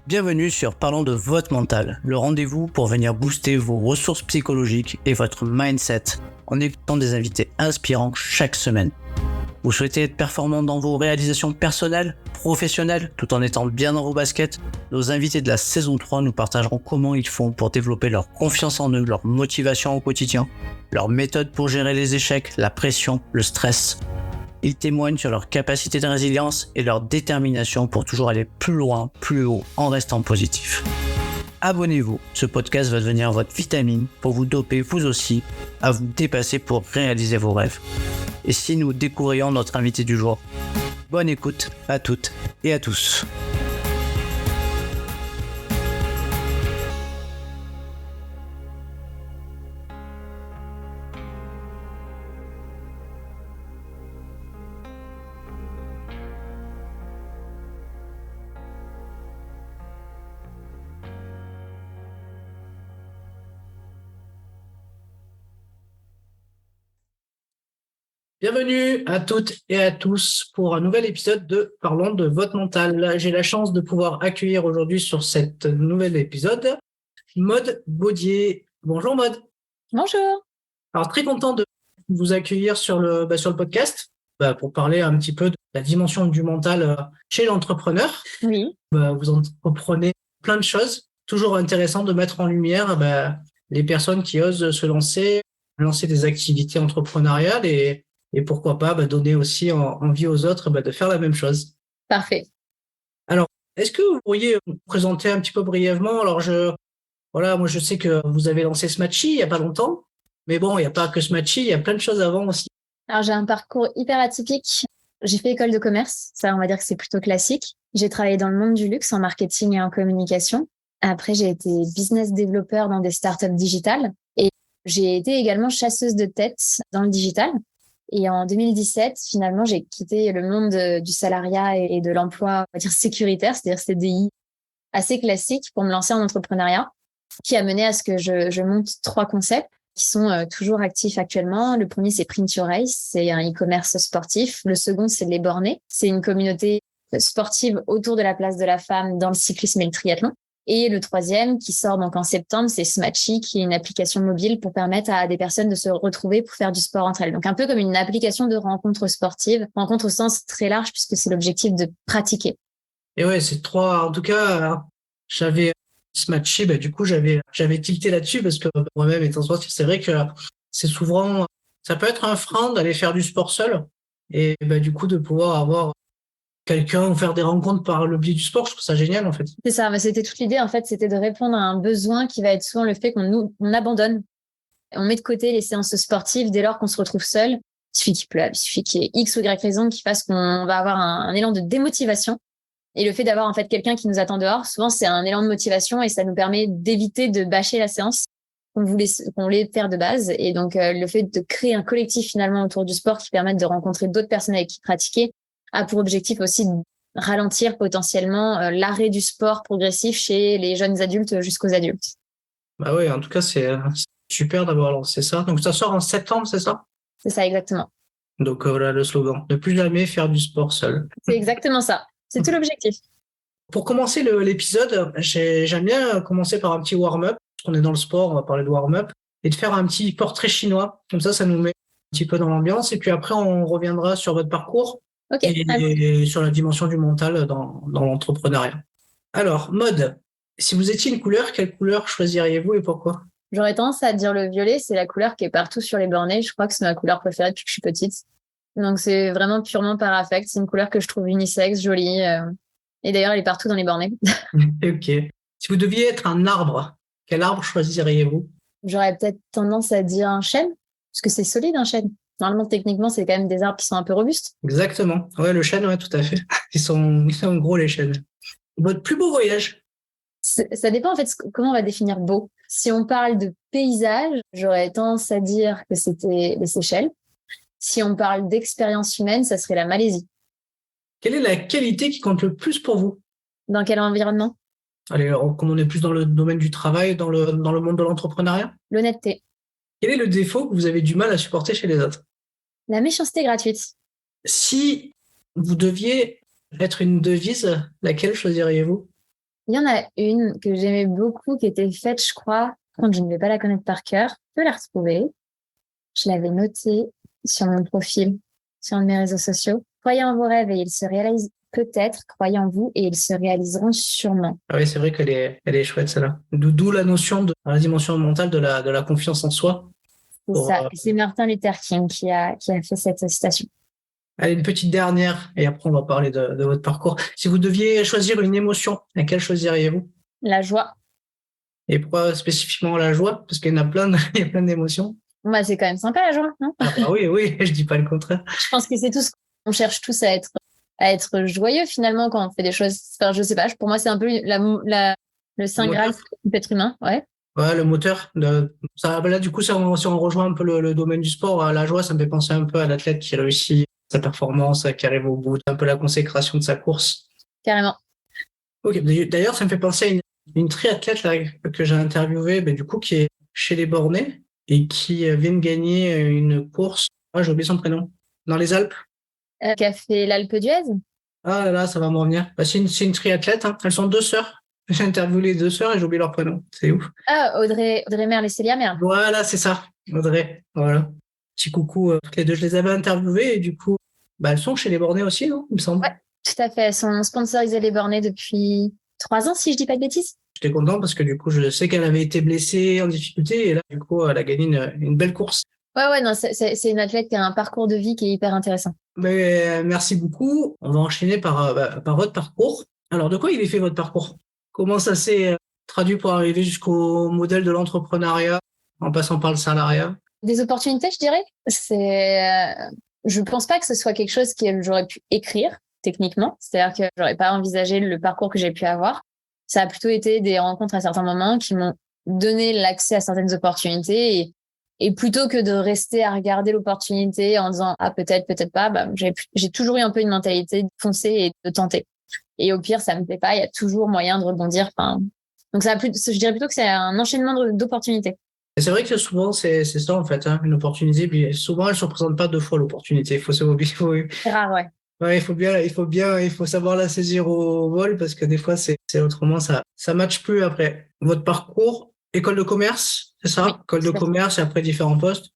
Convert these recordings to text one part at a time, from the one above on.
Bienvenue sur Parlons de votre mental, le rendez-vous pour venir booster vos ressources psychologiques et votre mindset en écoutant des invités inspirants chaque semaine. Vous souhaitez être performant dans vos réalisations personnelles, professionnelles, tout en étant bien dans vos baskets? Nos invités de la saison 3 nous partageront comment ils font pour développer leur confiance en eux, leur motivation au quotidien, leurs méthodes pour gérer les échecs, la pression, le stress. Ils témoignent sur leur capacité de résilience et leur détermination pour toujours aller plus loin, plus haut, en restant positif. Abonnez-vous, ce podcast va devenir votre vitamine pour vous doper vous aussi à vous dépasser pour réaliser vos rêves. Et si nous découvrions notre invité du jour? Bonne écoute à toutes et à tous. Bienvenue à toutes et à tous pour un nouvel épisode de Parlons de votre mental. J'ai la chance de pouvoir accueillir aujourd'hui sur cet nouvel épisode Maude Baudier. Bonjour Maude. Bonjour. Alors très content de vous accueillir sur le podcast pour parler un petit peu de la dimension du mental chez l'entrepreneur. Oui. Vous entreprenez plein de choses, toujours intéressant de mettre en lumière les personnes qui osent se lancer des activités entrepreneuriales et pourquoi pas donner aussi envie aux autres de faire la même chose. Parfait. Alors, est-ce que vous pourriez vous présenter un petit peu brièvement? Alors, moi je sais que vous avez lancé Smatchy il n'y a pas longtemps, mais bon, il n'y a pas que Smatchy, il y a plein de choses avant aussi. Alors, j'ai un parcours hyper atypique. J'ai fait école de commerce, ça on va dire que c'est plutôt classique. J'ai travaillé dans le monde du luxe en marketing et en communication. Après, j'ai été business développeur dans des startups digitales et j'ai été également chasseuse de tête dans le digital. Et en 2017, finalement, j'ai quitté le monde du salariat et de l'emploi, on va dire sécuritaire, c'est-à-dire CDI assez classique pour me lancer en entrepreneuriat, qui a mené à ce que je monte 3 concepts qui sont toujours actifs actuellement. Le premier, c'est Print Your Race, c'est un e-commerce sportif. Le second, c'est Les Bornés, c'est une communauté sportive autour de la place de la femme dans le cyclisme et le triathlon. Et le troisième, qui sort donc en septembre, c'est Smatchy, qui est une application mobile pour permettre à des personnes de se retrouver pour faire du sport entre elles. Donc un peu comme une application de rencontre sportive, rencontre au sens très large puisque c'est l'objectif de pratiquer. Et ouais, c'est 3. En tout cas, j'avais Smatchy, du coup j'avais tilté là-dessus parce que moi-même étant sportif, c'est vrai que c'est souvent, ça peut être un frein d'aller faire du sport seul et du coup de pouvoir avoir quelqu'un ou faire des rencontres par le biais du sport, je trouve ça génial en fait. C'est ça, mais c'était toute l'idée en fait, c'était de répondre à un besoin qui va être souvent le fait qu'on abandonne. On met de côté les séances sportives dès lors qu'on se retrouve seul. Il suffit qu'il pleuve, il suffit qu'il y ait X ou Y raison qui fasse qu'on va avoir un élan de démotivation. Et le fait d'avoir en fait quelqu'un qui nous attend dehors, souvent c'est un élan de motivation et ça nous permet d'éviter de bâcher la séance qu'on voulait faire de base. Et donc le fait de créer un collectif finalement autour du sport qui permette de rencontrer d'autres personnes avec qui pratiquer a pour objectif aussi de ralentir potentiellement l'arrêt du sport progressif chez les jeunes adultes jusqu'aux adultes. Bah oui, en tout cas, c'est super d'avoir lancé ça. Donc, ça sort en septembre, c'est ça? C'est ça, exactement. Donc, voilà le slogan. Ne plus jamais faire du sport seul. C'est exactement ça. C'est tout l'objectif. Pour commencer l'épisode, j'aime bien commencer par un petit warm-up. On est dans le sport, on va parler de warm-up. Et de faire un petit portrait chinois. Comme ça nous met un petit peu dans l'ambiance. Et puis après, on reviendra sur votre parcours. Okay. Et sur la dimension du mental dans l'entrepreneuriat. Alors, Maude, si vous étiez une couleur, quelle couleur choisiriez-vous et pourquoi? J'aurais tendance à dire le violet, c'est la couleur qui est partout sur les bornés. Je crois que c'est ma couleur préférée depuis que je suis petite. Donc c'est vraiment purement par affect. C'est une couleur que je trouve unisexe, jolie. Et d'ailleurs, elle est partout dans les bornés. Ok. Si vous deviez être un arbre, quel arbre choisiriez-vous? J'aurais peut-être tendance à dire un chêne, parce que c'est solide un chêne. Normalement, techniquement, c'est quand même des arbres qui sont un peu robustes. Exactement. Ouais, le chêne, ouais, tout à fait. Ils sont gros, les chênes. Votre plus beau voyage? Ça dépend, en fait, comment on va définir beau. Si on parle de paysage, j'aurais tendance à dire que c'était les Seychelles. Si on parle d'expérience humaine, ça serait la Malaisie. Quelle est la qualité qui compte le plus pour vous? Dans quel environnement? Allez, comme on est plus dans le domaine du travail, dans le monde de l'entrepreneuriat? L'honnêteté. Quel est le défaut que vous avez du mal à supporter chez les autres? La méchanceté gratuite. Si vous deviez être une devise, laquelle choisiriez-vous? Il y en a une que j'aimais beaucoup, qui était faite, je crois, quand je ne vais pas la connaître par cœur, je peux la retrouver. Je l'avais notée sur mon profil, sur un de mes réseaux sociaux. Croyez en vos rêves et ils se réalisent peut-être, croyez en vous et ils se réaliseront sûrement. Ah oui, c'est vrai elle est chouette, celle-là. D'où la notion de la dimension mentale de la confiance en soi. C'est ça. Et c'est Martin Luther King qui a fait cette citation. Allez, une petite dernière, et après on va parler de votre parcours. Si vous deviez choisir une émotion, laquelle choisiriez-vous? La joie. Et pourquoi spécifiquement la joie? Parce qu'il y en a plein, il y a plein d'émotions. Bah, c'est quand même sympa la joie, non? Ah bah oui, je dis pas le contraire. Je pense que c'est tout ce qu'on cherche tous à être joyeux finalement quand on fait des choses. Enfin, je sais pas, pour moi c'est un peu le saint graal de l'être humain, ouais. Ouais, le moteur. Ça, là, du coup, si on rejoint un peu le domaine du sport, la joie, ça me fait penser un peu à l'athlète qui réussit sa performance, qui arrive au bout, un peu la consécration de sa course. Carrément. Ok. D'ailleurs, ça me fait penser à une triathlète là, que j'ai interviewée, du coup, qui est chez les Bornés et qui vient de gagner une course. Ah, j'ai oublié son prénom. Dans les Alpes. Qui a fait l'Alpe d'Huez. Ah là, ça va me revenir. C'est une triathlète. Hein. Elles sont deux sœurs. J'ai interviewé les deux sœurs et j'ai oublié leur prénom. C'est ouf. Ah, Audrey Merle et Célia Merle. Voilà, c'est ça. Audrey. Voilà. Petit coucou. Toutes les deux, je les avais interviewées et du coup, elles sont chez les Bornés aussi, non? Il me semble. Ouais, tout à fait. Elles sont sponsorisées les Bornés depuis 3 ans, si je dis pas de bêtises. J'étais content parce que du coup, je sais qu'elle avait été blessée en difficulté et là, du coup, elle a gagné une belle course. Ouais, non, c'est une athlète qui a un parcours de vie qui est hyper intéressant. Merci beaucoup. On va enchaîner par votre parcours. Alors, de quoi il est fait votre parcours? Comment ça s'est traduit pour arriver jusqu'au modèle de l'entrepreneuriat en passant par le salariat? Des opportunités, je dirais. Je pense pas que ce soit quelque chose que j'aurais pu écrire techniquement. C'est-à-dire que j'aurais pas envisagé le parcours que j'ai pu avoir. Ça a plutôt été des rencontres à certains moments qui m'ont donné l'accès à certaines opportunités et plutôt que de rester à regarder l'opportunité en disant ah peut-être pas, j'ai toujours eu un peu une mentalité de foncer et de tenter. Et au pire, ça me plaît pas, il y a toujours moyen de rebondir. Donc je dirais plutôt que c'est un enchaînement d'opportunités. Et c'est vrai que souvent c'est ça en fait, hein, une opportunité. Puis souvent elle se représente pas deux fois l'opportunité. Il faut se mobiliser. C'est rare, ouais. Ouais, il faut savoir la saisir au vol parce que des fois c'est autrement ça matche plus après. Votre parcours, école de commerce, c'est ça? Oui, École de commerce et après différents postes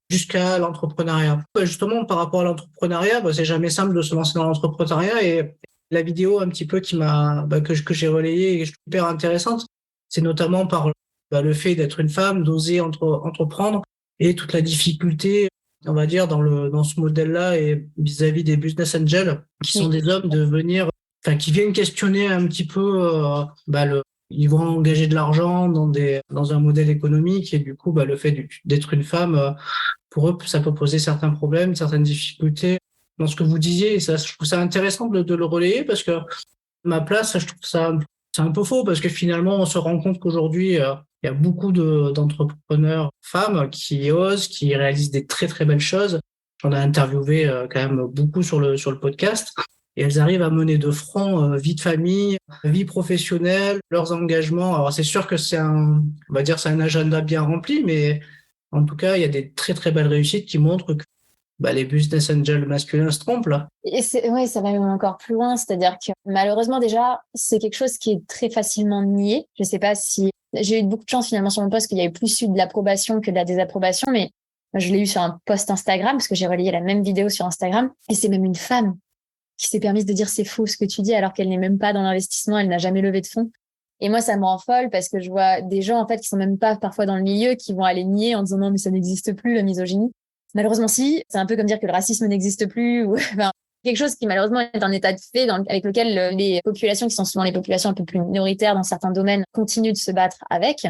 jusqu'à l'entrepreneuriat. Justement, par rapport à l'entrepreneuriat, c'est jamais simple de se lancer dans l'entrepreneuriat et la vidéo un petit peu que j'ai relayée et que je trouve hyper intéressante, c'est notamment par le fait d'être une femme, d'oser entreprendre et toute la difficulté, on va dire, dans ce modèle-là et vis-à-vis des business angels, qui sont des hommes qui viennent questionner un petit peu, ils vont engager de l'argent dans un modèle économique et du coup, le fait d'être une femme, pour eux, ça peut poser certains problèmes, certaines difficultés. Dans ce que vous disiez, et ça, je trouve ça intéressant de le relayer parce que ma place, je trouve ça c'est un peu faux parce que finalement, on se rend compte qu'aujourd'hui, il y a beaucoup d'entrepreneurs femmes qui osent, qui réalisent des très très belles choses. J'en ai interviewé quand même beaucoup sur le podcast et elles arrivent à mener de front vie de famille, vie professionnelle, leurs engagements. Alors c'est sûr que c'est un agenda bien rempli, mais en tout cas, il y a des très très belles réussites qui montrent que les business angels masculins se trompent là. Et ça va même encore plus loin, c'est-à-dire que malheureusement déjà, c'est quelque chose qui est très facilement nié. Je sais pas si j'ai eu beaucoup de chance finalement sur mon poste qu'il y avait plus eu de l'approbation que de la désapprobation, mais je l'ai eu sur un post Instagram parce que j'ai relayé la même vidéo sur Instagram et c'est même une femme qui s'est permise de dire c'est faux ce que tu dis alors qu'elle n'est même pas dans l'investissement, elle n'a jamais levé de fonds. Et moi, ça me rend folle parce que je vois des gens en fait qui sont même pas parfois dans le milieu qui vont aller nier en disant non mais ça n'existe plus la misogynie. Malheureusement, si. C'est un peu comme dire que le racisme n'existe plus ou quelque chose qui malheureusement est un état de fait avec lequel les populations qui sont souvent les populations un peu plus minoritaires dans certains domaines continuent de se battre avec.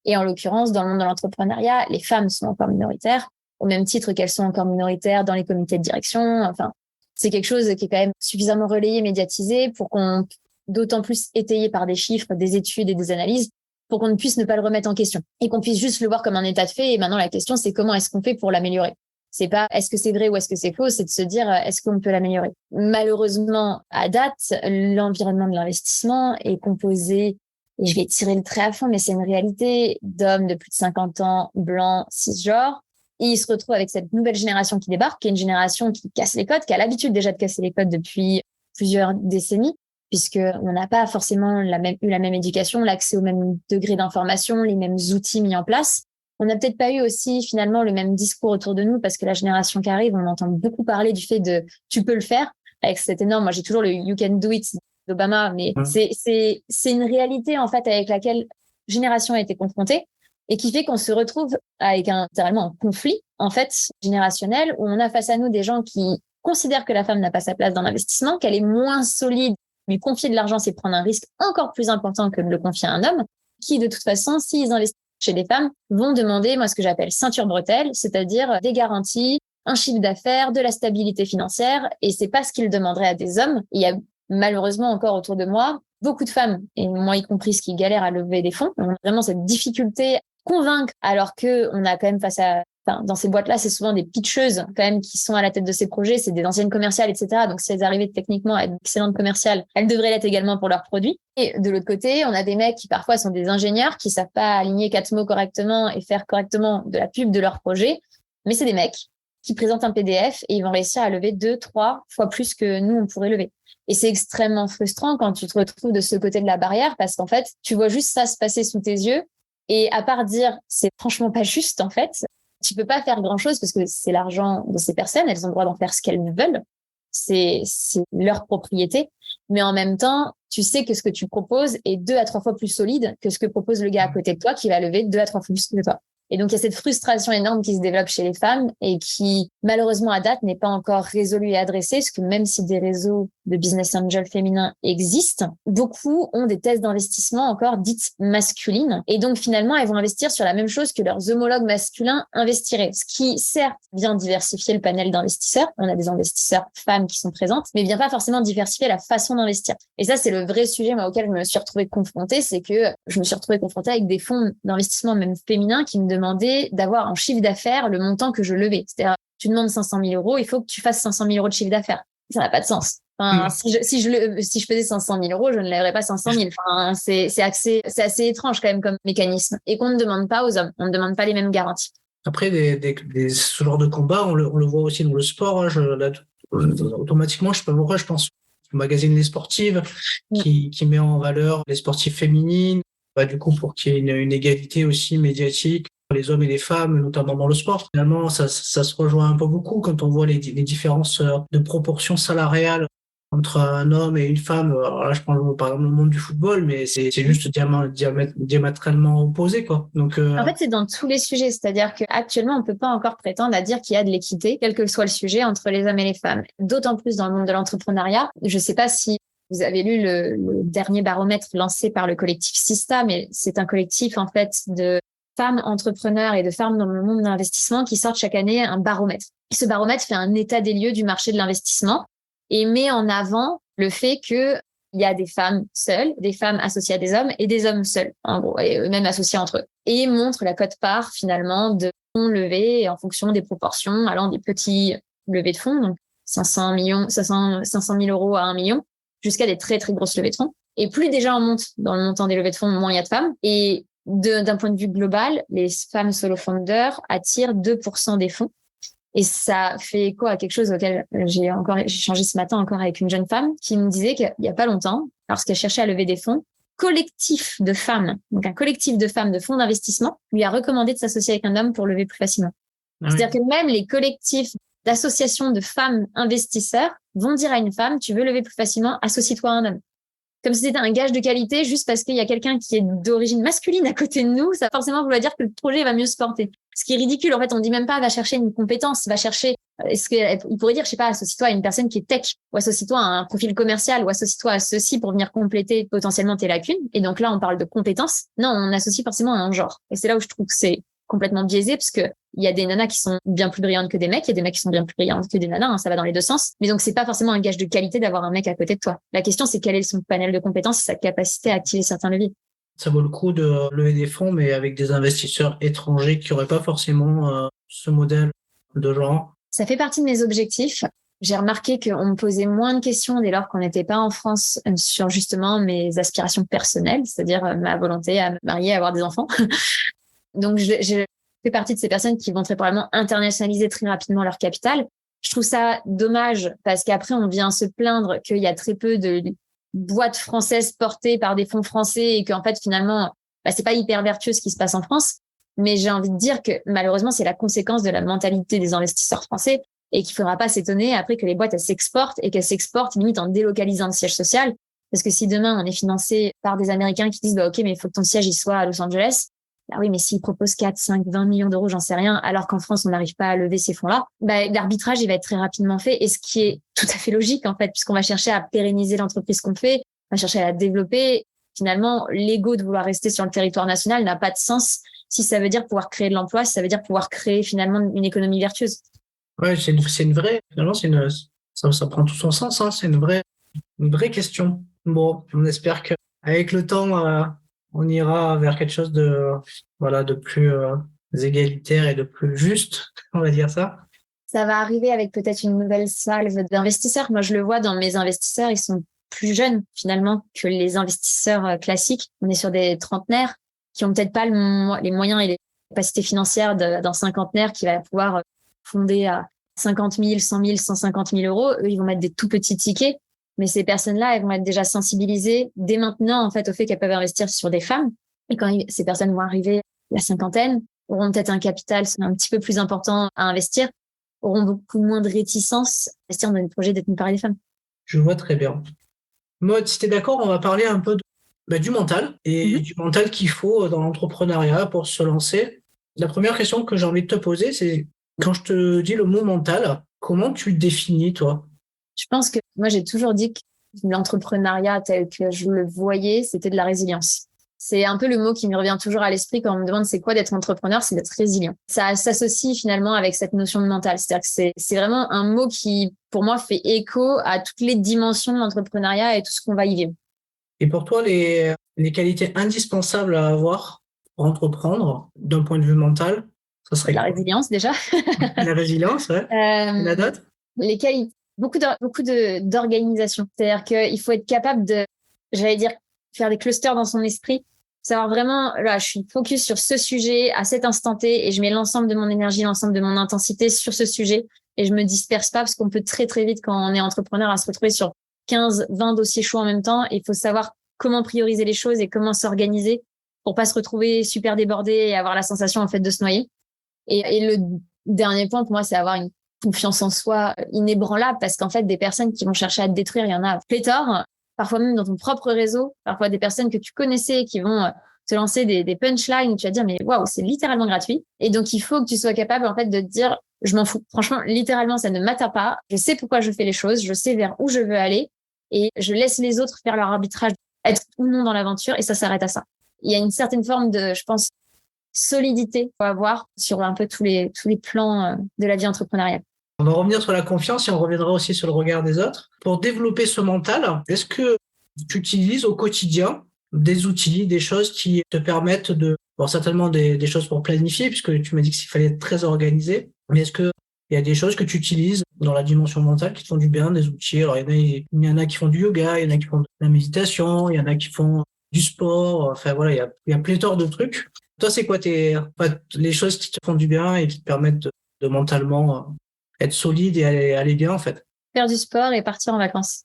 Et en l'occurrence, dans le monde de l'entrepreneuriat, les femmes sont encore minoritaires au même titre qu'elles sont encore minoritaires dans les comités de direction. Enfin, c'est quelque chose qui est quand même suffisamment relayé, médiatisé pour qu'on, d'autant plus étayé par des chiffres, des études et des analyses, pour qu'on ne puisse ne pas le remettre en question et qu'on puisse juste le voir comme un état de fait. Et maintenant, la question, c'est comment est-ce qu'on fait pour l'améliorer? C'est pas est-ce que c'est vrai ou est-ce que c'est faux, c'est de se dire est-ce qu'on peut l'améliorer. Malheureusement, à date, l'environnement de l'investissement est composé, et je vais tirer le trait à fond, mais c'est une réalité, d'hommes de plus de 50 ans, blancs, cisgenres. Et ils se retrouvent avec cette nouvelle génération qui débarque, qui est une génération qui casse les codes, qui a l'habitude déjà de casser les codes depuis plusieurs décennies, puisqu'on n'a pas forcément eu la même éducation, l'accès au même degré d'information, les mêmes outils mis en place. On n'a peut-être pas eu aussi finalement le même discours autour de nous, parce que la génération qui arrive, on entend beaucoup parler du fait de « tu peux le faire », avec cet énorme, moi j'ai toujours le « you can do it » d'Obama, mais c'est une réalité en fait avec laquelle la génération a été confrontée et qui fait qu'on se retrouve avec littéralement un conflit en fait générationnel, où on a face à nous des gens qui considèrent que la femme n'a pas sa place dans l'investissement, qu'elle est moins solide. Lui confier de l'argent, c'est prendre un risque encore plus important que de le confier à un homme, qui de toute façon, s'ils investissent chez les femmes, vont demander, moi, ce que j'appelle ceinture bretelle, c'est-à-dire des garanties, un chiffre d'affaires, de la stabilité financière, et c'est pas ce qu'ils demanderaient à des hommes. Il y a malheureusement encore autour de moi beaucoup de femmes, et moi y compris, qui galèrent à lever des fonds. On a vraiment cette difficulté à convaincre, alors que on a quand même dans ces boîtes-là, c'est souvent des pitcheuses quand même qui sont à la tête de ces projets, c'est des anciennes commerciales, etc. Donc si elles arrivaient techniquement à être excellentes commerciales, elles devraient l'être également pour leurs produits. Et de l'autre côté, on a des mecs qui parfois sont des ingénieurs qui savent pas aligner 4 mots correctement et faire correctement de la pub de leur projet, mais c'est des mecs qui présentent un PDF et ils vont réussir à lever 2, 3 fois plus que nous on pourrait lever. Et c'est extrêmement frustrant quand tu te retrouves de ce côté de la barrière, parce qu'en fait, tu vois juste ça se passer sous tes yeux. Et à part dire, c'est franchement pas juste, en fait, tu peux pas faire grand chose parce que c'est l'argent de ces personnes. Elles ont le droit d'en faire ce qu'elles veulent. C'est leur propriété. Mais en même temps, tu sais que ce que tu proposes est 2 à 3 fois plus solide que ce que propose le gars à côté de toi, qui va lever 2 à 3 fois plus que toi. Et donc, il y a cette frustration énorme qui se développe chez les femmes et qui, malheureusement, à date, n'est pas encore résolue et adressée, parce que même si des réseaux de business angel féminins existent, beaucoup ont des thèses d'investissement encore dites masculines. Et donc, finalement, elles vont investir sur la même chose que leurs homologues masculins investiraient. Ce qui, certes, vient diversifier le panel d'investisseurs. On a des investisseurs femmes qui sont présentes, mais vient pas forcément diversifier la façon d'investir. Et ça, c'est le vrai sujet, moi, auquel je me suis retrouvée confrontée, c'est que je me suis retrouvée confrontée avec des fonds d'investissement, même féminins, qui me demandaient d'avoir en chiffre d'affaires le montant que je levais. C'est-à-dire, tu demandes 500 000 euros, il faut que tu fasses 500 000 euros de chiffre d'affaires. Ça n'a pas de sens. Enfin, si je faisais 500 000 euros, je ne lèverais pas 500 000. Enfin, c'est assez étrange quand même comme mécanisme. Et qu'on ne demande pas aux hommes. On ne demande pas les mêmes garanties. Après, ce genre de combat, on le voit aussi dans le sport. Hein, automatiquement, je sais pas pourquoi, je pense au magazine Les Sportives qui met en valeur les sportives féminines. Du coup, pour qu'il y ait une égalité aussi médiatique, les hommes et les femmes, notamment dans le sport. Finalement, ça se rejoint un peu beaucoup quand on voit les différences de proportion salariale entre un homme et une femme. Alors là, je parle par exemple le monde du football, mais c'est juste diamétralement opposé, quoi. Donc, en fait, c'est dans tous les sujets. C'est-à-dire qu'actuellement, on peut pas encore prétendre à dire qu'il y a de l'équité, quel que soit le sujet, entre les hommes et les femmes. D'autant plus dans le monde de l'entrepreneuriat. Je sais pas si vous avez lu le dernier baromètre lancé par le collectif Sista, mais c'est un collectif, en fait, de femmes entrepreneurs et de femmes dans le monde de l'investissement qui sortent chaque année un baromètre. Et ce baromètre fait un état des lieux du marché de l'investissement et met en avant le fait que il y a des femmes seules, des femmes associées à des hommes et des hommes seuls, en gros, et même associés entre eux. Et montre la quote-part, finalement, de fonds levés en fonction des proportions, allant des petits levées de fonds, donc 500 000 euros à 1 million, jusqu'à des très, très grosses levées de fonds. Et plus déjà on monte dans le montant des levées de fonds, moins il y a de femmes. Et d'un point de vue global, les femmes solo founders attirent 2% des fonds. Et ça fait écho à quelque chose auquel j'ai échangé ce matin encore avec une jeune femme qui me disait qu'il n'y a pas longtemps, lorsqu'elle cherchait à lever des fonds, collectif de femmes, donc un collectif de femmes de fonds d'investissement, lui a recommandé de s'associer avec un homme pour lever plus facilement. Ah oui. C'est-à-dire que même les collectifs d'associations de femmes investisseurs vont dire à une femme, tu veux lever plus facilement, associe-toi à un homme. Comme si c'était un gage de qualité, juste parce qu'il y a quelqu'un qui est d'origine masculine à côté de nous, ça va forcément vouloir dire que le projet va mieux se porter. Ce qui est ridicule, en fait, on dit même pas, va chercher une compétence, va chercher, il pourrait dire, je sais pas, associe-toi à une personne qui est tech, ou associe-toi à un profil commercial, ou associe-toi à ceci pour venir compléter potentiellement tes lacunes. Et donc là, on parle de compétences. Non, on associe forcément à un genre. Et c'est là où je trouve que c'est complètement biaisé, parce que il y a des nanas qui sont bien plus brillantes que des mecs, il y a des mecs qui sont bien plus brillants que des nanas, hein, ça va dans les deux sens. Mais donc, c'est pas forcément un gage de qualité d'avoir un mec à côté de toi. La question, c'est quel est son panel de compétences et sa capacité à activer certains leviers. Ça vaut le coup de lever des fonds, mais avec des investisseurs étrangers qui n'auraient pas forcément ce modèle de genre. Ça fait partie de mes objectifs. J'ai remarqué qu'on me posait moins de questions dès lors qu'on n'était pas en France sur justement mes aspirations personnelles, c'est-à-dire ma volonté à me marier, à avoir des enfants. Donc, je fais partie de ces personnes qui vont très probablement internationaliser très rapidement leur capital. Je trouve ça dommage parce qu'après, on vient se plaindre qu'il y a très peu de boîte française portée par des fonds français et qu'en fait, finalement, c'est pas hyper vertueux ce qui se passe en France. Mais j'ai envie de dire que malheureusement, c'est la conséquence de la mentalité des investisseurs français et qu'il faudra pas s'étonner après que les boîtes, elles s'exportent et qu'elles s'exportent limite en délocalisant le siège social. Parce que si demain, on est financé par des Américains qui disent, OK, mais il faut que ton siège, il soit à Los Angeles. Oui, mais s'ils proposent 4, 5, 20 millions d'euros, j'en sais rien, alors qu'en France, on n'arrive pas à lever ces fonds-là, l'arbitrage, il va être très rapidement fait. Et ce qui est tout à fait logique, en fait, puisqu'on va chercher à pérenniser l'entreprise qu'on fait, on va chercher à la développer. Finalement, l'ego de vouloir rester sur le territoire national n'a pas de sens si ça veut dire pouvoir créer de l'emploi, si ça veut dire pouvoir créer finalement une économie vertueuse. Ouais, finalement, ça prend tout son sens, hein. C'est une vraie question. Bon, on espère qu'avec le temps, on ira vers quelque chose de plus égalitaire et de plus juste, on va dire ça. Ça va arriver avec peut-être une nouvelle salve d'investisseurs. Moi, je le vois dans mes investisseurs, ils sont plus jeunes finalement que les investisseurs classiques. On est sur des trentenaires qui ont peut-être pas les moyens et les capacités financières d'un cinquantenaire qui va pouvoir fonder à 50 000, 100 000, 150 000 euros. Eux, ils vont mettre des tout petits tickets. Mais ces personnes-là, elles vont être déjà sensibilisées dès maintenant, en fait, au fait qu'elles peuvent investir sur des femmes. Et quand ces personnes vont arriver à la cinquantaine, auront peut-être un capital un petit peu plus important à investir, auront beaucoup moins de réticence à investir dans des projets détenus par les femmes. Je vois très bien. Maud, si tu es d'accord, on va parler un peu du mental et du mental qu'il faut dans l'entrepreneuriat pour se lancer. La première question que j'ai envie de te poser, c'est quand je te dis le mot mental, comment tu le définis, toi? Je pense que moi, j'ai toujours dit que l'entrepreneuriat tel que je le voyais, c'était de la résilience. C'est un peu le mot qui me revient toujours à l'esprit quand on me demande c'est quoi d'être entrepreneur, c'est d'être résilient. Ça s'associe finalement avec cette notion de mental. C'est-à-dire que c'est vraiment un mot qui, pour moi, fait écho à toutes les dimensions de l'entrepreneuriat et tout ce qu'on va y vivre. Et pour toi, les qualités indispensables à avoir pour entreprendre d'un point de vue mental, ça serait la résilience déjà. La résilience, ouais. La d'autres? Les qualités. Beaucoup d'organisation. C'est-à-dire qu'il faut être capable de, j'allais dire, faire des clusters dans son esprit, savoir vraiment, là, je suis focus sur ce sujet à cet instant T et je mets l'ensemble de mon énergie, l'ensemble de mon intensité sur ce sujet et je me disperse pas parce qu'on peut très, très vite, quand on est entrepreneur, à se retrouver sur 15, 20 dossiers chauds en même temps et il faut savoir comment prioriser les choses et comment s'organiser pour pas se retrouver super débordé et avoir la sensation, en fait, de se noyer. Et le dernier point, pour moi, c'est avoir une confiance en soi inébranlable parce qu'en fait, des personnes qui vont chercher à te détruire, il y en a pléthore, parfois même dans ton propre réseau, parfois des personnes que tu connaissais qui vont te lancer des punchlines où tu vas dire, mais waouh, c'est littéralement gratuit. Et donc, il faut que tu sois capable, en fait, de te dire, je m'en fous. Franchement, littéralement, ça ne m'atteint pas. Je sais pourquoi je fais les choses. Je sais vers où je veux aller et je laisse les autres faire leur arbitrage, être ou non dans l'aventure et ça s'arrête à ça. Il y a une certaine forme de, je pense, solidité qu'il faut avoir sur un peu tous les plans de la vie entrepreneuriale. On va revenir sur la confiance et on reviendra aussi sur le regard des autres. Pour développer ce mental, est-ce que tu utilises au quotidien des outils, des choses qui te permettent certainement des choses pour planifier, puisque tu m'as dit qu'il fallait être très organisé, mais est-ce qu'il y a des choses que tu utilises dans la dimension mentale qui te font du bien, des outils? Alors, il y en a qui font du yoga, il y en a qui font de la méditation, il y en a qui font du sport, enfin voilà, il y a pléthore de trucs. Toi, c'est quoi les choses qui te font du bien et qui te permettent de mentalement être solide et aller bien, en fait? Faire du sport et partir en vacances.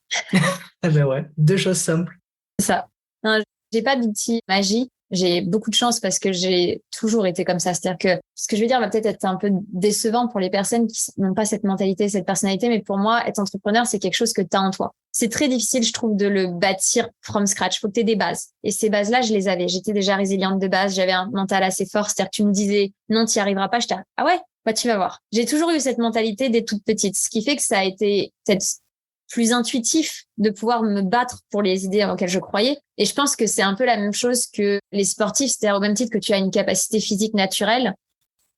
Eh ben ouais, 2 choses simples. C'est ça. Non, j'ai pas d'outil magique. J'ai beaucoup de chance parce que j'ai toujours été comme ça. C'est-à-dire que ce que je veux dire va peut-être être un peu décevant pour les personnes qui n'ont pas cette mentalité, cette personnalité. Mais pour moi, être entrepreneur, c'est quelque chose que tu as en toi. C'est très difficile, je trouve, de le bâtir from scratch. Faut que tu aies des bases. Et ces bases-là, je les avais. J'étais déjà résiliente de base. J'avais un mental assez fort. C'est-à-dire que tu me disais, non, tu n'y arriveras pas. J'étais, ah ouais, tu vas voir. J'ai toujours eu cette mentalité dès toute petite. Ce qui fait que ça a été peut-être plus intuitif de pouvoir me battre pour les idées auxquelles je croyais. Et je pense que c'est un peu la même chose que les sportifs, c'est-à-dire au même titre que tu as une capacité physique naturelle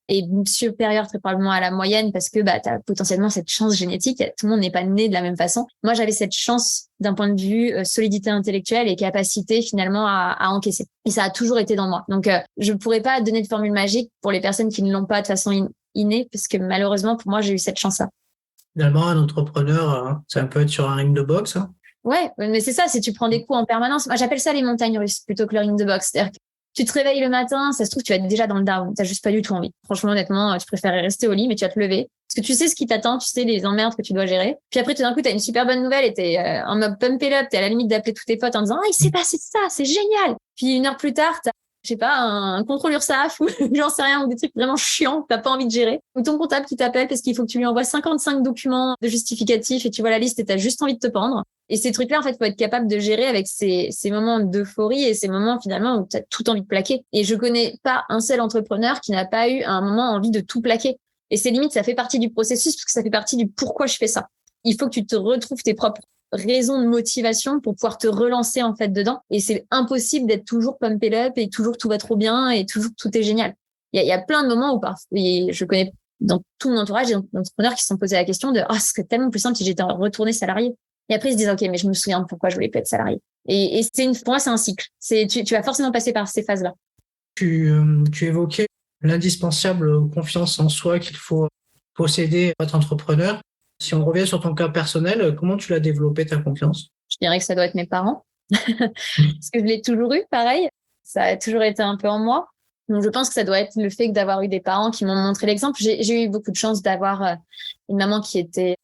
et supérieure très probablement à la moyenne parce que tu as potentiellement cette chance génétique. Tout le monde n'est pas né de la même façon. Moi, j'avais cette chance d'un point de vue solidité intellectuelle et capacité finalement à encaisser. Et ça a toujours été dans moi. Donc, je pourrais pas donner de formule magique pour les personnes qui ne l'ont pas de façon innée parce que malheureusement, pour moi, j'ai eu cette chance-là. Finalement, un entrepreneur, c'est un peu être sur un ring de boxe. Hein. Ouais, mais c'est ça, si tu prends des coups en permanence. Moi, j'appelle ça les montagnes russes plutôt que le ring de boxe. C'est-à-dire que tu te réveilles le matin, ça se trouve, tu vas être déjà dans le down. T'as juste pas du tout envie. Franchement, honnêtement, tu préférais rester au lit, mais tu vas te lever. Parce que tu sais ce qui t'attend, tu sais les emmerdes que tu dois gérer. Puis après, tout d'un coup, t'as une super bonne nouvelle et t'es en mode pump it up, t'es à la limite d'appeler tous tes potes en disant « Ah, il s'est passé ça, c'est génial !» Puis 1 heure plus tard, t'as, je sais pas, un contrôle URSAF ou j'en sais rien, ou des trucs vraiment chiants que t'as pas envie de gérer. Ou ton comptable qui t'appelle parce qu'il faut que tu lui envoies 55 documents de justificatifs et tu vois la liste et t'as juste envie de te pendre. Et ces trucs-là, en fait, faut être capable de gérer avec ces moments d'euphorie et ces moments, finalement, où t'as tout envie de plaquer. Et je connais pas un seul entrepreneur qui n'a pas eu à un moment envie de tout plaquer. Et c'est limite, ça fait partie du processus parce que ça fait partie du pourquoi je fais ça. Il faut que tu te retrouves tes propres raisons de motivation pour pouvoir te relancer, en fait, dedans. Et c'est impossible d'être toujours pumped up et toujours tout va trop bien et toujours tout est génial. Il y a plein de moments où parfois, je connais dans tout mon entourage des entrepreneurs qui se sont posés la question de « Ah, ce serait tellement plus simple si j'étais retourné salarié. » Et après, ils se disent « Ok, mais je me souviens de pourquoi je voulais pas être salarié. » Et pour moi, c'est un cycle. Tu vas forcément passer par ces phases-là. Tu évoquais l'indispensable confiance en soi qu'il faut posséder pour être entrepreneur. Si on revient sur ton cas personnel, comment tu l'as développé ta confiance? Je dirais que ça doit être mes parents. Parce que je l'ai toujours eu, pareil. Ça a toujours été un peu en moi. Donc, je pense que ça doit être le fait d'avoir eu des parents qui m'ont montré l'exemple. J'ai eu beaucoup de chance d'avoir une maman qui était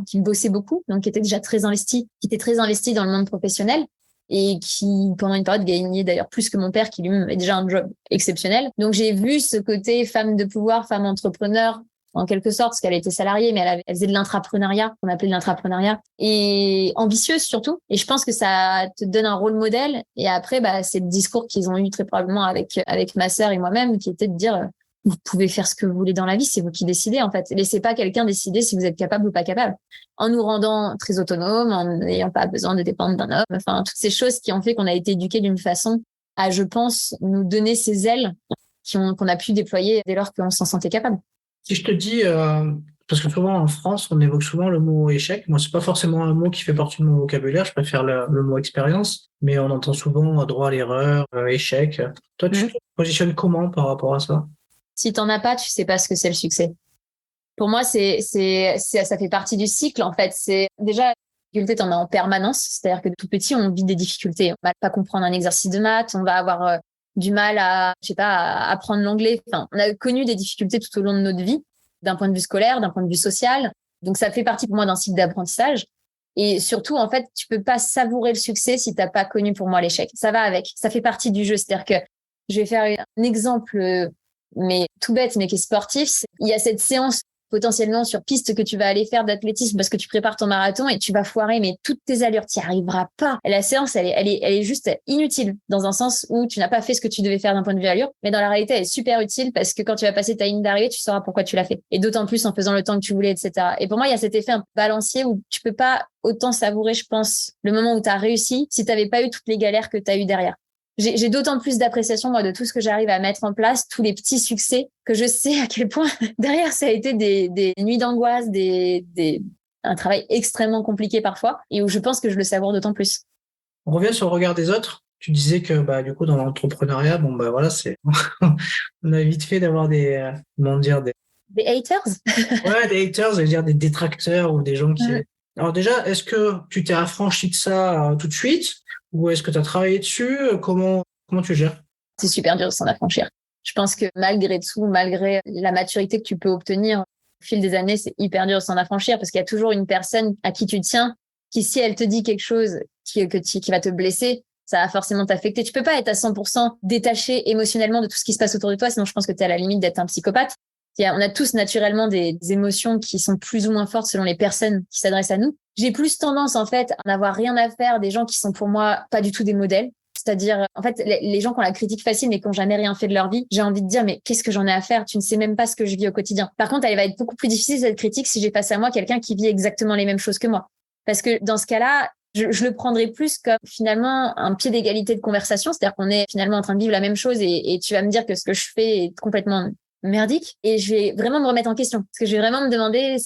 qui bossait beaucoup, donc qui était déjà très investie, qui était très investie dans le monde professionnel et qui, pendant une période, gagnait d'ailleurs plus que mon père, qui lui-même avait déjà un job exceptionnel. Donc, j'ai vu ce côté femme de pouvoir, femme entrepreneur, en quelque sorte, parce qu'elle était salariée, mais elle faisait de l'intrapreneuriat, qu'on appelait de l'intrapreneuriat, et ambitieuse surtout. Et je pense que ça te donne un rôle modèle. Et après, c'est le discours qu'ils ont eu très probablement avec ma sœur et moi-même, qui était de dire, vous pouvez faire ce que vous voulez dans la vie, c'est vous qui décidez, en fait. Laissez pas quelqu'un décider si vous êtes capable ou pas capable. En nous rendant très autonomes, en n'ayant pas besoin de dépendre d'un homme, enfin, toutes ces choses qui ont fait qu'on a été éduqués d'une façon à, je pense, nous donner ces ailes qu'on a pu déployer dès lors qu'on s'en sentait capable. Si je te dis, parce que souvent en France, on évoque souvent le mot échec. Moi, c'est pas forcément un mot qui fait partie de mon vocabulaire. Je préfère le mot expérience, mais on entend souvent droit à l'erreur, échec. Toi, tu te positionnes comment par rapport à ça? Si t'en as pas, tu sais pas ce que c'est le succès. Pour moi, ça fait partie du cycle, en fait. C'est déjà, les difficultés, t'en as en permanence. C'est-à-dire que tout petit, on vit des difficultés. On va pas comprendre un exercice de maths, on va avoir du mal à apprendre l'anglais. Enfin, on a connu des difficultés tout au long de notre vie, d'un point de vue scolaire, d'un point de vue social. Donc, ça fait partie pour moi d'un cycle d'apprentissage. Et surtout, en fait, tu peux pas savourer le succès si t'as pas connu, pour moi, l'échec. Ça va avec. Ça fait partie du jeu. C'est-à-dire que je vais faire un exemple, mais tout bête, mais qui est sportif. Il y a cette séance potentiellement sur piste que tu vas aller faire d'athlétisme parce que tu prépares ton marathon et tu vas foirer, mais toutes tes allures, tu n'y arriveras pas. Et la séance, elle est juste inutile dans un sens où tu n'as pas fait ce que tu devais faire d'un point de vue allure, mais dans la réalité, elle est super utile parce que quand tu vas passer ta ligne d'arrivée, tu sauras pourquoi tu l'as fait. Et d'autant plus en faisant le temps que tu voulais, etc. Et pour moi, il y a cet effet un peu balancier où tu peux pas autant savourer, je pense, le moment où tu as réussi si tu n'avais pas eu toutes les galères que tu as eues derrière. J'ai d'autant plus d'appréciation, moi, de tout ce que j'arrive à mettre en place, tous les petits succès, que je sais à quel point derrière, ça a été des nuits d'angoisse, un travail extrêmement compliqué parfois, et où je pense que je le savoure d'autant plus. On revient sur le regard des autres. Tu disais que, du coup, dans l'entrepreneuriat, voilà, on a vite fait d'avoir des haters? Ouais, des haters, je veux dire des détracteurs ou des gens qui... Alors déjà, est-ce que tu t'es affranchi de ça tout de suite? Ou est-ce que tu as travaillé dessus? Comment tu gères? C'est super dur de s'en affranchir. Je pense que malgré tout, malgré la maturité que tu peux obtenir au fil des années, c'est hyper dur de s'en affranchir parce qu'il y a toujours une personne à qui tu tiens qui, si elle te dit quelque chose qui va te blesser, ça va forcément t'affecter. Tu peux pas être à 100% détaché émotionnellement de tout ce qui se passe autour de toi, sinon je pense que tu es à la limite d'être un psychopathe. On a tous naturellement des émotions qui sont plus ou moins fortes selon les personnes qui s'adressent à nous. J'ai plus tendance, en fait, à n'avoir rien à faire des gens qui sont pour moi pas du tout des modèles. C'est-à-dire, en fait, les gens qui ont la critique facile mais qui n'ont jamais rien fait de leur vie, j'ai envie de dire, mais qu'est-ce que j'en ai à faire? Tu ne sais même pas ce que je vis au quotidien. Par contre, elle va être beaucoup plus difficile, cette critique, si j'ai face à moi quelqu'un qui vit exactement les mêmes choses que moi. Parce que dans ce cas-là, je le prendrais plus comme finalement un pied d'égalité de conversation. C'est-à-dire qu'on est finalement en train de vivre la même chose et tu vas me dire que ce que je fais est complètement merdique et je vais vraiment me remettre en question. Parce que je vais vraiment me demander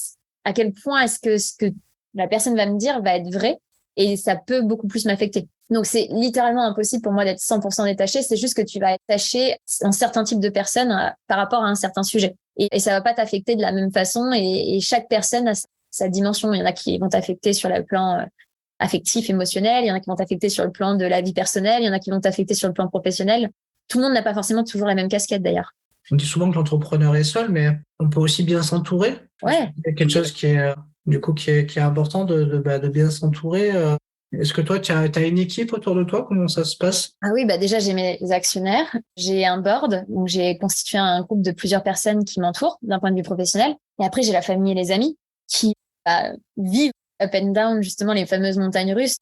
à quel point est-ce que ce que la personne va me dire va être vrai et ça peut beaucoup plus m'affecter. Donc, c'est littéralement impossible pour moi d'être 100% détaché. C'est juste que tu vas être attaché à un certain type de personne par rapport à un certain sujet. Et ça va pas t'affecter de la même façon et chaque personne a sa dimension. Il y en a qui vont t'affecter sur le plan affectif, émotionnel. Il y en a qui vont t'affecter sur le plan de la vie personnelle. Il y en a qui vont t'affecter sur le plan professionnel. Tout le monde n'a pas forcément toujours la même casquette d'ailleurs. On dit souvent que l'entrepreneur est seul, mais on peut aussi bien s'entourer. Ouais. Il y a quelque chose qui est, du coup, qui est important de bien s'entourer. Est-ce que toi, tu as une équipe autour de toi? Comment ça se passe? Ah oui, bah déjà, j'ai mes actionnaires, j'ai un board, donc j'ai constitué un groupe de plusieurs personnes qui m'entourent d'un point de vue professionnel. Et après, j'ai la famille et les amis qui vivent up and down, justement, les fameuses montagnes russes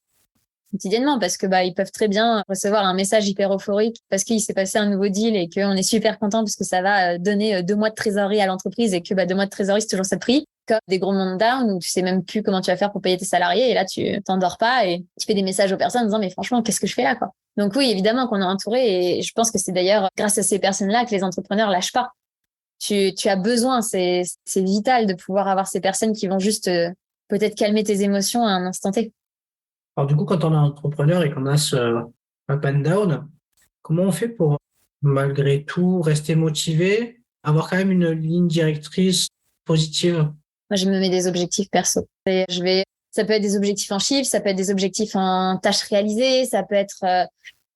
quotidiennement, parce que ils peuvent très bien recevoir un message hyper euphorique parce qu'il s'est passé un nouveau deal et qu'on est super content parce que ça va donner 2 mois de trésorerie à l'entreprise et que 2 mois de trésorerie, c'est toujours ça de prix. Comme des gros mondes down où tu sais même plus comment tu vas faire pour payer tes salariés et là, tu t'endors pas et tu fais des messages aux personnes en disant, mais franchement, qu'est-ce que je fais là, quoi. Donc oui, évidemment qu'on est entouré et je pense que c'est d'ailleurs grâce à ces personnes-là que les entrepreneurs lâchent pas. Tu as besoin, c'est vital de pouvoir avoir ces personnes qui vont juste peut-être calmer tes émotions à un instant T. Alors, du coup, quand on est entrepreneur et qu'on a ce up and down, comment on fait pour, malgré tout, rester motivé, avoir quand même une ligne directrice positive? Moi, je me mets des objectifs perso. Ça peut être des objectifs en chiffres, ça peut être des objectifs en tâches réalisées, ça peut être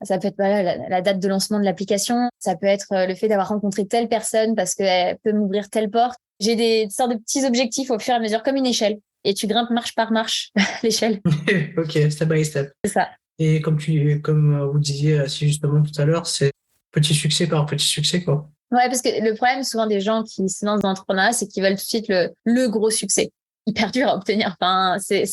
la date de lancement de l'application, ça peut être le fait d'avoir rencontré telle personne parce qu'elle peut m'ouvrir telle porte. J'ai des sortes de petits objectifs au fur et à mesure, comme une échelle. Et tu grimpes marche par marche l'échelle. Ok, step by step. C'est ça. Et comme vous disiez si justement tout à l'heure, c'est petit succès par petit succès, quoi. Ouais, parce que le problème souvent des gens qui se lancent dans l'entrepreneuriat, c'est qu'ils veulent tout de suite le gros succès. Hyper dur à obtenir. Enfin, c'est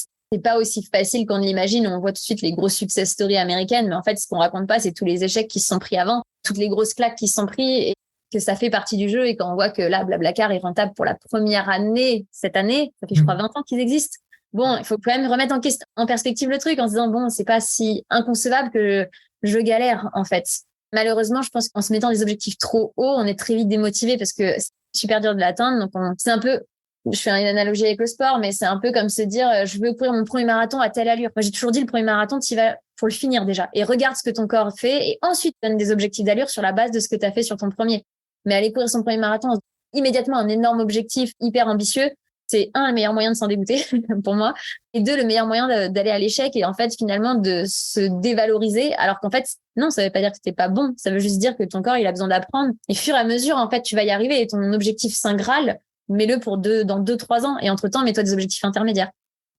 pas aussi facile qu'on l'imagine. On voit tout de suite les grosses success stories américaines, mais en fait, ce qu'on raconte pas, c'est tous les échecs qui se sont pris avant, toutes les grosses claques qui se sont pris et que ça fait partie du jeu. Et quand on voit que là, Blablacar est rentable pour la première année, cette année, ça fait, je crois, 20 ans qu'ils existent. Bon, il faut quand même remettre en perspective le truc en se disant, bon, c'est pas si inconcevable que je galère, en fait. Malheureusement, je pense qu'en se mettant des objectifs trop hauts, on est très vite démotivé parce que c'est super dur de l'atteindre. Donc, c'est un peu, je fais une analogie avec le sport, mais c'est un peu comme se dire, je veux courir mon premier marathon à telle allure. Moi, j'ai toujours dit, le premier marathon, tu y vas pour le finir déjà. Et regarde ce que ton corps fait et ensuite donne des objectifs d'allure sur la base de ce que tu as fait sur ton premier. Mais aller courir son premier marathon, immédiatement un énorme objectif hyper ambitieux, c'est le meilleur moyen de s'en dégoûter pour moi, et 2, le meilleur moyen d'aller à l'échec et en fait finalement de se dévaloriser, alors qu'en fait non, ça veut pas dire que t'es pas bon, ça veut juste dire que ton corps il a besoin d'apprendre et au fur et à mesure en fait tu vas y arriver et ton objectif saint graal, mets-le dans 2-3 ans et entre-temps mets-toi des objectifs intermédiaires.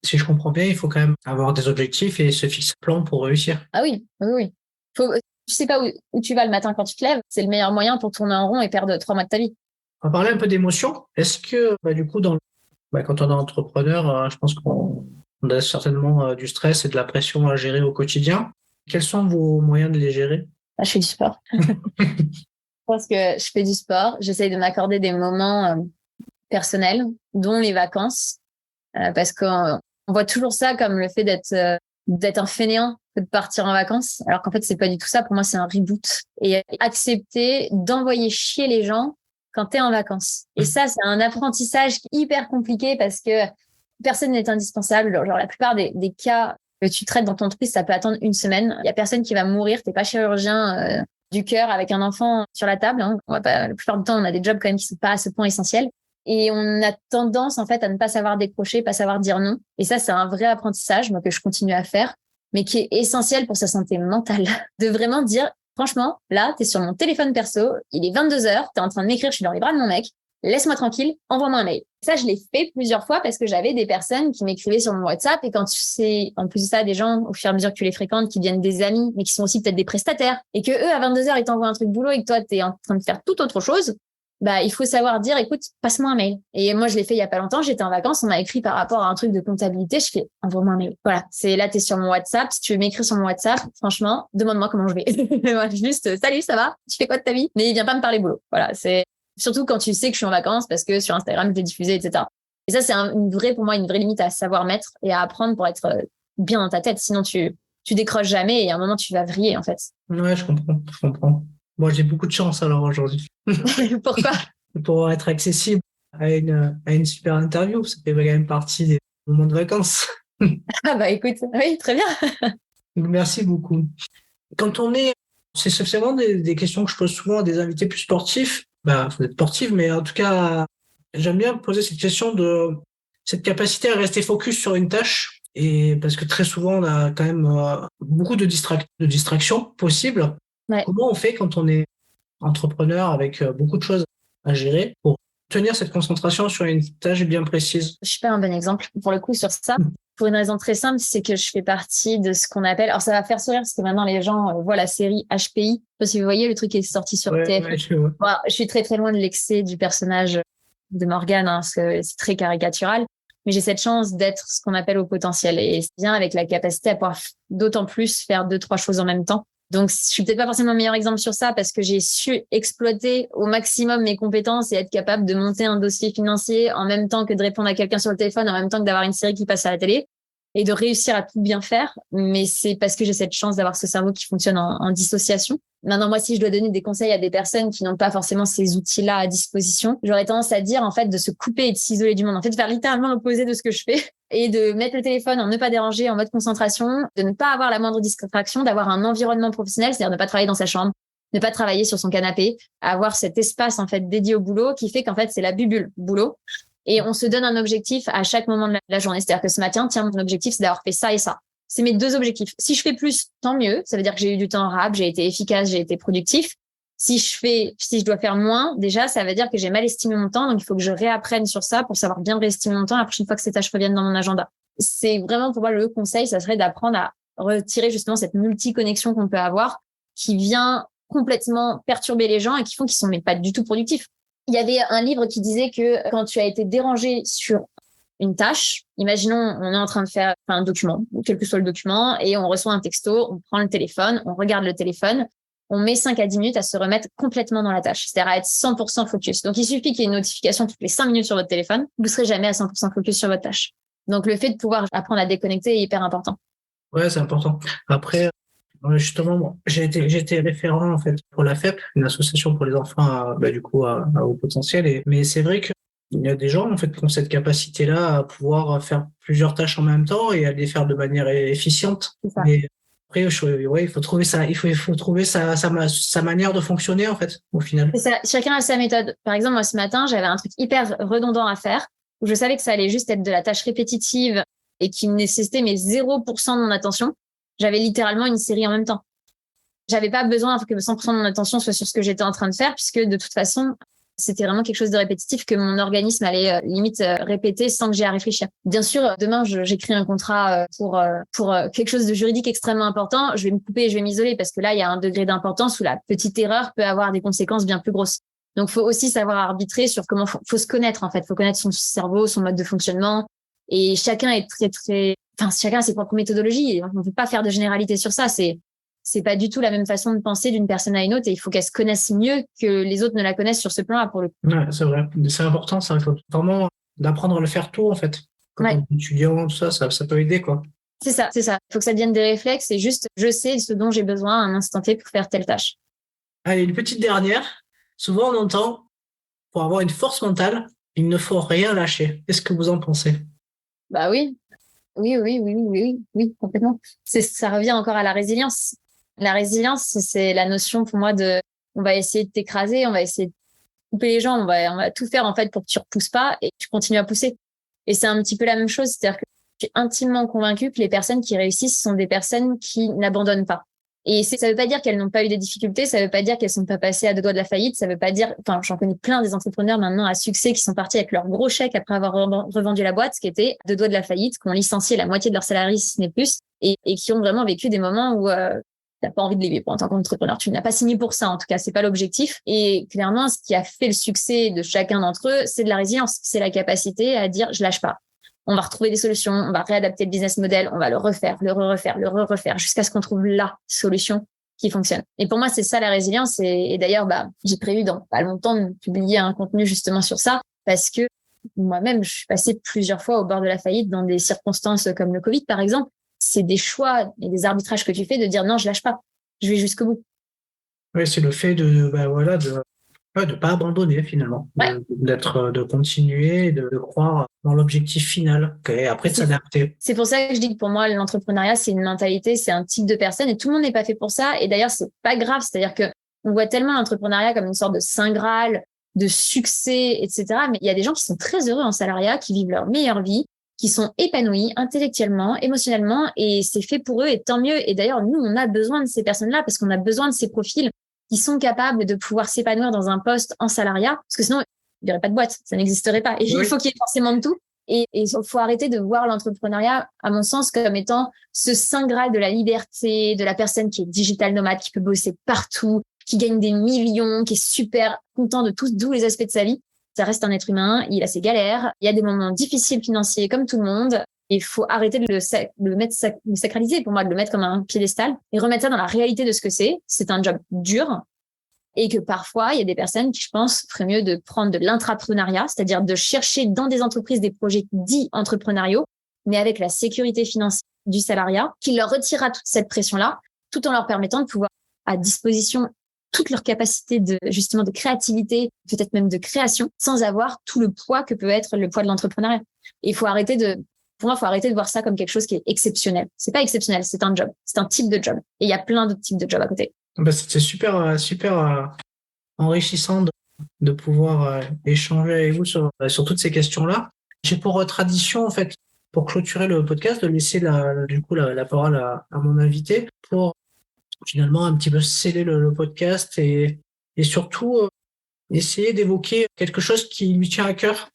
Si je comprends bien, il faut quand même avoir des objectifs et se fixer un plan pour réussir. Ah oui. Tu sais pas où tu vas le matin quand tu te lèves, c'est le meilleur moyen pour tourner en rond et perdre 3 mois de ta vie. On va parler un peu d'émotion. Est-ce que du coup quand on est entrepreneur, je pense qu'on a certainement du stress et de la pression à gérer au quotidien. Quels sont vos moyens de les gérer? Je fais du sport. Parce que je fais du sport, j'essaye de m'accorder des moments personnels, dont les vacances, parce qu'on voit toujours ça comme le fait d'être un fainéant, de partir en vacances, alors qu'en fait, c'est pas du tout ça. Pour moi, c'est un reboot. Et accepter d'envoyer chier les gens quand tu es en vacances. Et ça, c'est un apprentissage hyper compliqué parce que personne n'est indispensable. Genre, la plupart des cas que tu traites dans ton entreprise, ça peut attendre 1 semaine. Il y a personne qui va mourir. T'es pas chirurgien du cœur avec un enfant sur la table. Hein. La plupart du temps, on a des jobs quand même qui sont pas à ce point essentiels. Et on a tendance, en fait, à ne pas savoir décrocher, pas savoir dire non. Et ça, c'est un vrai apprentissage, moi, que je continue à faire, mais qui est essentiel pour sa santé mentale. De vraiment dire, franchement, là, t'es sur mon téléphone perso, il est 22h, t'es en train de m'écrire, je suis dans les bras de mon mec, laisse-moi tranquille, envoie-moi un mail. Ça, je l'ai fait plusieurs fois parce que j'avais des personnes qui m'écrivaient sur mon WhatsApp et quand tu sais, en plus de ça, des gens, au fur et à mesure que tu les fréquentes, qui deviennent des amis, mais qui sont aussi peut-être des prestataires et que eux, à 22h, ils t'envoient un truc boulot et que toi, t'es en train de faire toute autre chose. Il faut savoir dire, écoute, passe-moi un mail. Et moi, je l'ai fait il y a pas longtemps. J'étais en vacances. On m'a écrit par rapport à un truc de comptabilité. Je fais, envoie-moi un mail. Voilà. Là, t'es sur mon WhatsApp. Si tu veux m'écrire sur mon WhatsApp, franchement, demande-moi comment je vais. Juste, salut, ça va? Tu fais quoi de ta vie? Mais viens pas me parler boulot. Voilà. C'est surtout quand tu sais que je suis en vacances parce que sur Instagram, je l'ai diffusé, etc. Et ça, c'est pour moi, une vraie limite à savoir mettre et à apprendre pour être bien dans ta tête. Sinon, tu décroches jamais et à un moment, tu vas vriller, en fait. Ouais, je comprends. Moi, j'ai beaucoup de chance alors aujourd'hui. Pourquoi? Pour être accessible à une super interview. Ça fait quand même partie des moments de vacances. Écoute, oui, très bien. Merci beaucoup. C'est vraiment des questions que je pose souvent à des invités plus sportifs. Vous êtes sportifs, mais en tout cas, j'aime bien poser cette question de cette capacité à rester focus sur une tâche. Et parce que très souvent, on a quand même beaucoup de distractions possibles. Ouais. Comment on fait quand on est entrepreneur avec beaucoup de choses à gérer pour tenir cette concentration sur une tâche bien précise. Je suis pas un bon exemple pour le coup sur ça. Pour une raison très simple, c'est que je fais partie de ce qu'on appelle, alors ça va faire sourire parce que maintenant les gens voient la série HPI. Je sais pas si vous voyez le truc qui est sorti sur TF1. Bon, je suis très très loin de l'excès du personnage de Morgane, parce que c'est très caricatural. Mais j'ai cette chance d'être ce qu'on appelle au potentiel. Et c'est bien avec la capacité à pouvoir d'autant plus faire 2-3 choses en même temps. Donc, je suis peut-être pas forcément le meilleur exemple sur ça parce que j'ai su exploiter au maximum mes compétences et être capable de monter un dossier financier en même temps que de répondre à quelqu'un sur le téléphone, en même temps que d'avoir une série qui passe à la télé et de réussir à tout bien faire. Mais c'est parce que j'ai cette chance d'avoir ce cerveau qui fonctionne en dissociation. Maintenant, moi, si je dois donner des conseils à des personnes qui n'ont pas forcément ces outils-là à disposition, j'aurais tendance à dire, en fait, de se couper et de s'isoler du monde. En fait, de faire littéralement l'opposé de ce que je fais et de mettre le téléphone en ne pas déranger, en mode concentration, de ne pas avoir la moindre distraction, d'avoir un environnement professionnel, c'est-à-dire ne pas travailler dans sa chambre, ne pas travailler sur son canapé, avoir cet espace, en fait, dédié au boulot qui fait qu'en fait, c'est la bulle boulot. Et on se donne un objectif à chaque moment de la journée. C'est-à-dire que ce matin, tiens, mon objectif, c'est d'avoir fait ça et ça. C'est mes 2 objectifs. Si je fais plus, tant mieux. Ça veut dire que j'ai eu du temps rap, j'ai été efficace, j'ai été productif. Si je dois faire moins, déjà, ça veut dire que j'ai mal estimé mon temps. Donc, il faut que je réapprenne sur ça pour savoir bien réestimer mon temps la prochaine fois que ces tâches reviennent dans mon agenda. C'est vraiment, pour moi, le conseil, ça serait d'apprendre à retirer justement cette multi-connexion qu'on peut avoir qui vient complètement perturber les gens et qui font qu'ils sont mais pas du tout productifs. Il y avait un livre qui disait que quand tu as été dérangé sur une tâche, imaginons, on est en train de faire un document, quel que soit le document, et on reçoit un texto, on prend le téléphone, on regarde le téléphone, on met 5 à 10 minutes à se remettre complètement dans la tâche, c'est-à-dire à être 100% focus. Donc, il suffit qu'il y ait une notification toutes les 5 minutes sur votre téléphone, vous serez jamais à 100% focus sur votre tâche. Donc, le fait de pouvoir apprendre à déconnecter est hyper important. Ouais, c'est important. Après, justement, j'ai été référent en fait pour la FEP, une association pour les enfants à haut potentiel. Mais c'est vrai qu'il y a des gens en fait qui ont cette capacité-là à pouvoir faire plusieurs tâches en même temps et à les faire de manière efficiente. C'est ça. Mais après, il faut trouver ça, il faut trouver sa manière de fonctionner en fait au final. C'est ça. Chacun a sa méthode. Par exemple, moi ce matin, j'avais un truc hyper redondant à faire où je savais que ça allait juste être de la tâche répétitive et qui nécessitait mais 0% de mon attention. J'avais littéralement une série en même temps. J'avais pas besoin que 100% de mon attention soit sur ce que j'étais en train de faire puisque de toute façon, c'était vraiment quelque chose de répétitif que mon organisme allait limite répéter sans que j'aie à réfléchir. Bien sûr, demain, j'écris un contrat pour quelque chose de juridique extrêmement important. Je vais me couper et je vais m'isoler parce que là, il y a un degré d'importance où la petite erreur peut avoir des conséquences bien plus grosses. Donc, faut aussi savoir arbitrer sur comment faut se connaître en fait. Faut connaître son cerveau, son mode de fonctionnement. Et chacun est chacun a ses propres méthodologies. On ne peut pas faire de généralité sur ça. C'est pas du tout la même façon de penser d'une personne à une autre et il faut qu'elle se connaisse mieux que les autres ne la connaissent sur ce plan-là pour le coup. Ouais, c'est vrai. C'est important, ça. Il faut vraiment d'apprendre à le faire tôt, en fait. Quand on est étudiant, tout ça peut aider, quoi. C'est ça. Il faut que ça devienne des réflexes et juste, je sais ce dont j'ai besoin à un instant T pour faire telle tâche. Allez, une petite dernière. Souvent, on entend, pour avoir une force mentale, il ne faut rien lâcher. Qu'est-ce que vous en pensez? Bah oui. Oui, complètement. Ça revient encore à la résilience. La résilience, c'est la notion pour moi on va essayer de t'écraser, on va essayer de couper les jambes, on va tout faire en fait pour que tu repousses pas et que tu continues à pousser. Et c'est un petit peu la même chose, c'est-à-dire que je suis intimement convaincue que les personnes qui réussissent sont des personnes qui n'abandonnent pas. Et ça veut pas dire qu'elles n'ont pas eu des difficultés, ça veut pas dire qu'elles sont pas passées à 2 doigts de la faillite, ça veut pas dire, j'en connais plein des entrepreneurs maintenant à succès qui sont partis avec leur gros chèque après avoir revendu la boîte, ce qui était 2 doigts de la faillite, qui ont licencié la moitié de leurs salariés, si ce n'est plus, et qui ont vraiment vécu des moments où t'as pas envie de les vivre en tant qu'entrepreneur. Tu n'as pas signé pour ça, en tout cas, c'est pas l'objectif. Et clairement, ce qui a fait le succès de chacun d'entre eux, c'est de la résilience, c'est la capacité à dire, je lâche pas. On va retrouver des solutions, on va réadapter le business model, on va le refaire, le refaire, jusqu'à ce qu'on trouve la solution qui fonctionne. Et pour moi, c'est ça la résilience. Et d'ailleurs, j'ai prévu dans pas longtemps de publier un contenu justement sur ça, parce que moi-même, je suis passée plusieurs fois au bord de la faillite dans des circonstances comme le Covid, par exemple. C'est des choix et des arbitrages que tu fais de dire non, je lâche pas, je vais jusqu'au bout. Oui, c'est le fait de pas abandonner finalement, de continuer, de croire dans l'objectif final et après de s'adapter. C'est pour ça que je dis que pour moi, l'entrepreneuriat, c'est une mentalité, c'est un type de personne et tout le monde n'est pas fait pour ça. Et d'ailleurs, c'est pas grave. C'est-à-dire que on voit tellement l'entrepreneuriat comme une sorte de saint graal, de succès, etc. Mais il y a des gens qui sont très heureux en salariat, qui vivent leur meilleure vie, qui sont épanouis intellectuellement, émotionnellement, et c'est fait pour eux, et tant mieux. Et d'ailleurs, nous, on a besoin de ces personnes-là parce qu'on a besoin de ces profils. qui sont capables de pouvoir s'épanouir dans un poste en salariat, parce que sinon, il n'y aurait pas de boîte, ça n'existerait pas. Et il faut qu'il y ait forcément de tout. Et il faut arrêter de voir l'entrepreneuriat, à mon sens, comme étant ce saint graal de la liberté, de la personne qui est digital nomade, qui peut bosser partout, qui gagne des millions, qui est super content de tous les aspects de sa vie. Ça reste un être humain, il a ses galères, il y a des moments difficiles financiers comme tout le monde. Il faut arrêter de le sacraliser, pour moi, de le mettre comme un piédestal et remettre ça dans la réalité de ce que c'est. C'est un job dur et que parfois, il y a des personnes qui, je pense, feraient mieux de prendre de l'intrapreneuriat, c'est-à-dire de chercher dans des entreprises des projets dits entrepreneuriaux, mais avec la sécurité financière du salariat, qui leur retirera toute cette pression-là, tout en leur permettant de pouvoir à disposition toute leur capacité de créativité, peut-être même de création, sans avoir tout le poids que peut être le poids de l'entrepreneuriat. Et pour moi, il faut arrêter de voir ça comme quelque chose qui est exceptionnel. C'est pas exceptionnel, c'est un job. C'est un type de job. Et il y a plein d'autres types de jobs à côté. C'est super enrichissant de pouvoir échanger avec vous sur toutes ces questions-là. J'ai pour tradition, en fait, pour clôturer le podcast, de laisser la parole à mon invité pour finalement un petit peu sceller le podcast et surtout essayer d'évoquer quelque chose qui lui tient à cœur.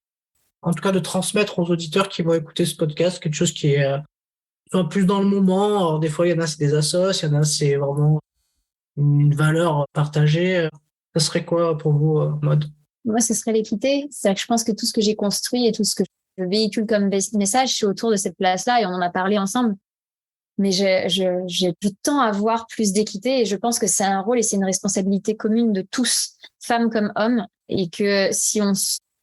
En tout cas, de transmettre aux auditeurs qui vont écouter ce podcast quelque chose qui est plus dans le moment. Alors, des fois, il y en a, c'est des assos, il y en a, c'est vraiment une valeur partagée. Ça serait quoi pour vous, Maud? Moi, ce serait l'équité. C'est-à-dire que je pense que tout ce que j'ai construit et tout ce que je véhicule comme message, c'est autour de cette place-là et on en a parlé ensemble. Mais je tends à voir plus d'équité et je pense que c'est un rôle et c'est une responsabilité commune de tous, femmes comme hommes, et que si on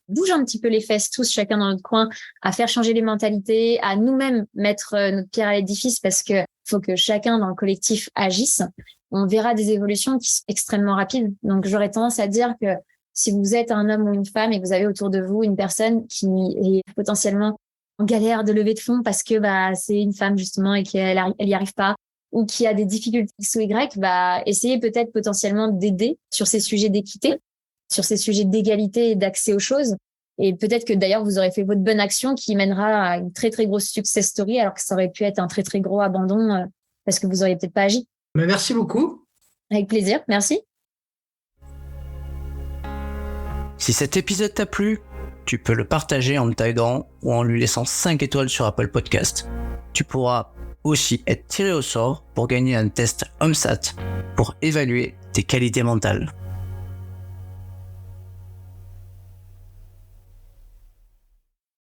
bouge un petit peu les fesses tous, chacun dans notre coin, à faire changer les mentalités, à nous-mêmes mettre notre pierre à l'édifice parce que faut que chacun dans le collectif agisse, on verra des évolutions qui sont extrêmement rapides. Donc, j'aurais tendance à dire que si vous êtes un homme ou une femme et que vous avez autour de vous une personne qui est potentiellement en galère de levée de fonds parce que c'est une femme justement et qu'elle y arrive pas, ou qui a des difficultés X ou Y, essayez peut-être potentiellement d'aider sur ces sujets d'équité, sur ces sujets d'égalité et d'accès aux choses. Et peut-être que d'ailleurs, vous aurez fait votre bonne action qui mènera à une très, très grosse success story, alors que ça aurait pu être un très, très gros abandon parce que vous auriez peut-être pas agi. Merci beaucoup. Avec plaisir. Merci. Si cet épisode t'a plu, tu peux le partager en me taguant ou en lui laissant 5 étoiles sur Apple Podcast. Tu pourras aussi être tiré au sort pour gagner un test HomeSat pour évaluer tes qualités mentales.